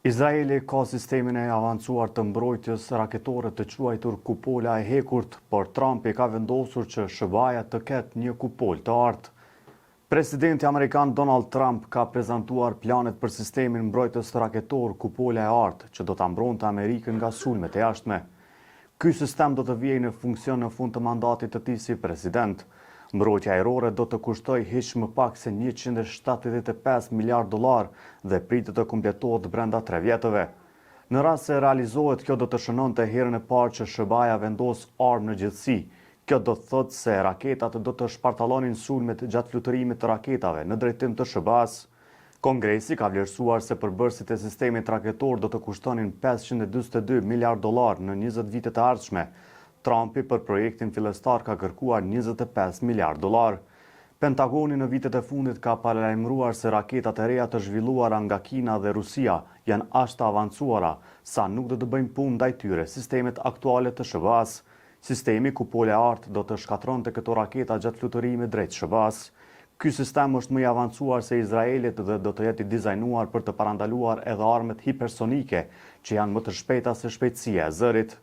Izraeli ka sistemin e avancuar të mbrojtjes raketore të quajtur kupola e hekurt, por Trumpi ka vendosur që SBA-ja të ketë një kupol të artë. Presidenti Amerikan Donald Trump ka prezantuar planet për sistemin mbrojtjes raketor kupola e artë, që do të mbronte Amerikën nga sulmet e jashtme. Ky sistem do të vijë në funksion në fund të mandatit të tij si president. Mbrojtja ajrore do të kushtoj hiç më pak se $175 miliard dhe pritet të kumpletohet brenda 3 vjetëve. Në rast se realizohet, kjo do të shënonte herën e parë që SBA-ja vendos armë në gjithësi. Kjo do të thotë se raketat do të shpartallonin sulmet gjatë fluturimit të raketave në drejtim të SBA-s. Kongresi ka vlerësuar se përbërësit e sistemit raketor do të kushtonin $542 miliard në 20 vitet e ardhshme. Trumpi për projektin fillestar ka kërkuar $25 miliard. Pentagoni në vitet e fundit ka paralajmëruar se raketat e reja të zhvilluara nga Kina dhe Rusia janë aq të avancuara sa nuk do të bëjnë punë ndaj tyre sistemet aktuale të SBA-s. Sistemi kupole artë do të shkatronte këto raketa gjatë fluturimit drejt SBA-s. Ky sistem është më i avancuar se Izraelit dhe do të jetë i dizajnuar për të parandaluar edhe armët hipersonike, që janë më të shpejta se shpejtësia e zërit.